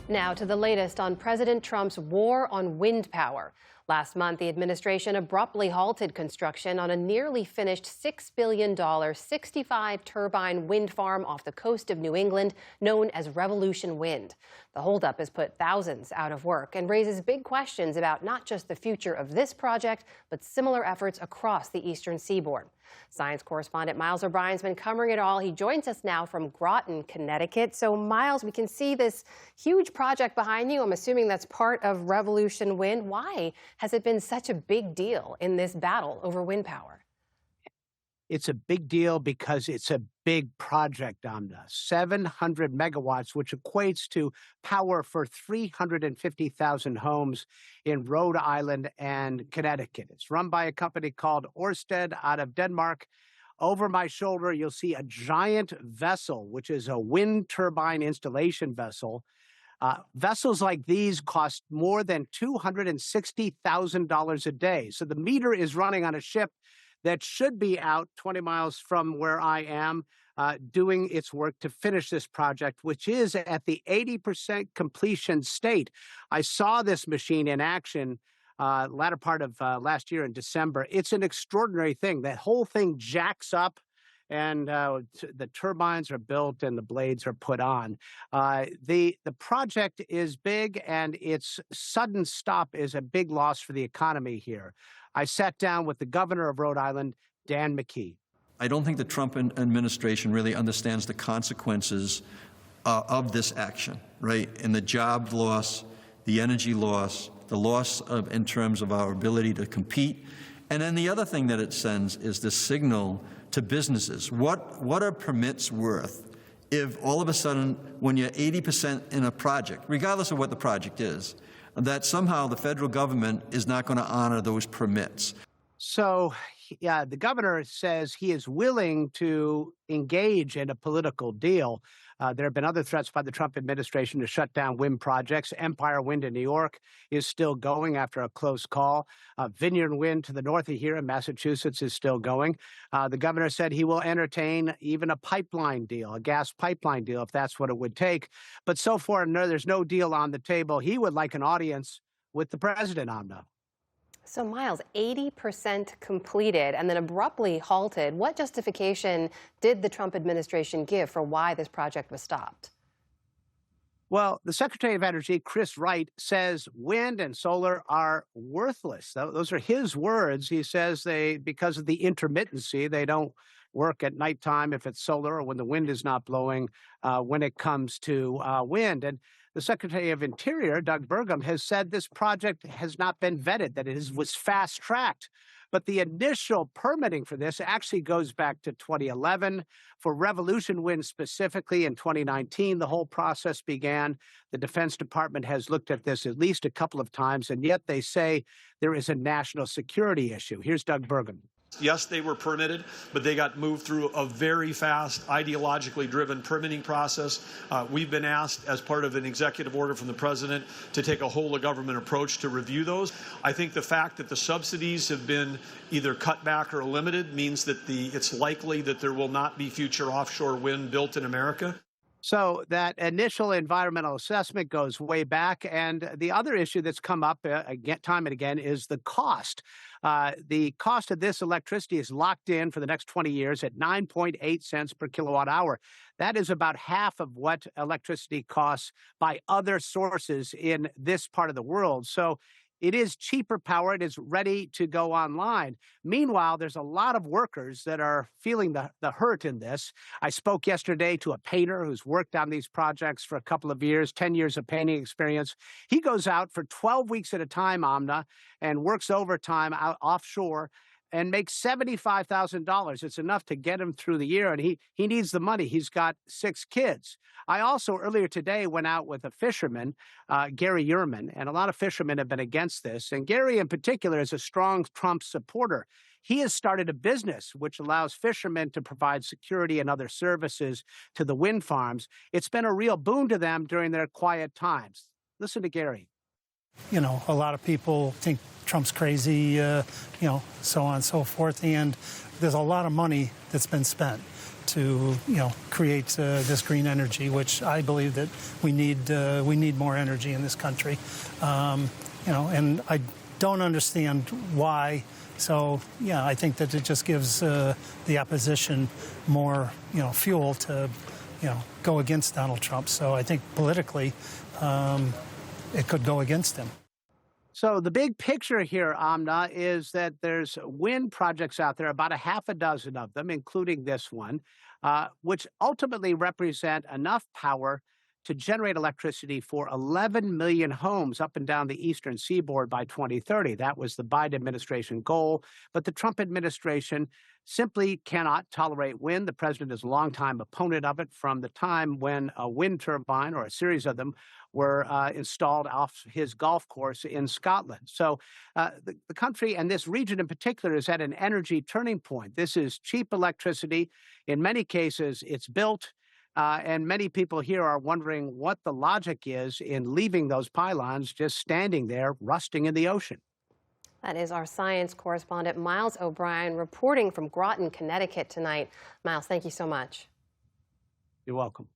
Now to the latest on President Trump's war on wind power. Last month, the administration abruptly halted construction on a nearly finished $6 billion 65-turbine wind farm off the coast of New England known as Revolution Wind. The holdup has put thousands out of work and raises big questions about not just the future of this project, but similar efforts across the eastern seaboard. Science correspondent Miles O'Brien's been covering it all. He joins us now from Groton, Connecticut. So, Miles, we can see this huge project behind you. I'm assuming that's part of Revolution Wind. Why has it been such a big deal in this battle over wind power? It's a big deal because it's a big project, Amna. 700 megawatts, which equates to power for 350,000 homes in Rhode Island and Connecticut. It's run by a company called Ørsted out of Denmark. Over my shoulder, you'll see a giant vessel, which is a wind turbine installation vessel. Vessels like these cost more than $260,000 a day. So the meter is running on a ship that should be out 20 miles from where I am, doing its work to finish this project, which is at the 80% completion state. I saw this machine in action latter part of last year in December. It's an extraordinary thing. That whole thing jacks up, and the turbines are built and the blades are put on. The project is big, and its sudden stop is a big loss for the economy here. I sat down with the governor of Rhode Island, Dan McKee. I don't think the Trump administration really understands the consequences of this action, right? And the job loss, the energy loss, the loss in terms of our ability to compete. And then the other thing that it sends is the signal to businesses. What are permits worth if all of a sudden, when you're 80% in a project, regardless of what the project is, that somehow the federal government is not going to honor those permits? So, yeah, the governor says he is willing to engage in a political deal. There have been other threats by the Trump administration to shut down wind projects. Empire Wind in New York is still going after a close call. Vineyard Wind to the north of here in Massachusetts is still going. The governor said he will entertain even a pipeline deal, a gas pipeline deal, if that's what it would take. But so far, no, there's no deal on the table. He would like an audience with the president, Amna. So, Miles, 80% completed and then abruptly halted. What justification did the Trump administration give for why this project was stopped? Well, the Secretary of Energy, Chris Wright, says wind and solar are worthless. Those are his words. He says because of the intermittency, they don't work at nighttime if it's solar or when the wind is not blowing when it comes to wind. And the Secretary of Interior, Doug Burgum, has said this project has not been vetted, that it was fast-tracked. But the initial permitting for this actually goes back to 2011. For Revolution Wind specifically, in 2019, the whole process began. The Defense Department has looked at this at least a couple of times, and yet they say there is a national security issue. Here's Doug Burgum. Yes, they were permitted, but they got moved through a very fast, ideologically driven permitting process. We've been asked, as part of an executive order from the president, to take a whole-of-government approach to review those. I think the fact that the subsidies have been either cut back or limited means that it's likely that there will not be future offshore wind built in America. So that initial environmental assessment goes way back. And the other issue that's come up again, time and again, is the cost. The cost of this electricity is locked in for the next 20 years at 9.8 cents per kilowatt hour. That is about half of what electricity costs by other sources in this part of the world. So it is cheaper power. It is ready to go online. Meanwhile, there's a lot of workers that are feeling the hurt in this. I spoke yesterday to a painter who's worked on these projects for a couple of years, 10 years of painting experience. He goes out for 12 weeks at a time, Amna, and works overtime out offshore and makes $75,000. It's enough to get him through the year, and he needs the money. He's got 6 kids. I also, earlier today, went out with a fisherman, Gary Yerman, and a lot of fishermen have been against this. And Gary, in particular, is a strong Trump supporter. He has started a business which allows fishermen to provide security and other services to the wind farms. It's been a real boon to them during their quiet times. Listen to Gary. You know, a lot of people think Trump's crazy, so on and so forth. And there's a lot of money that's been spent. to create this green energy, which I believe that we need more energy in this country. And I don't understand why. So yeah, I think that it just gives the opposition more fuel to go against Donald Trump. So I think politically it could go against him. So the big picture here, Amna, is that there's wind projects out there, about a half a dozen of them, including this one, which ultimately represent enough power to generate electricity for 11 million homes up and down the eastern seaboard by 2030. That was the Biden administration goal. But the Trump administration simply cannot tolerate wind. The president is a longtime opponent of it from the time when a wind turbine, or a series of them, were installed off his golf course in Scotland. So the country, and this region in particular, is at an energy turning point. This is cheap electricity. In many cases, it's built. And many people here are wondering what the logic is in leaving those pylons just standing there, rusting in the ocean. That is our science correspondent, Miles O'Brien, reporting from Groton, Connecticut tonight. Miles, thank you so much. You're welcome.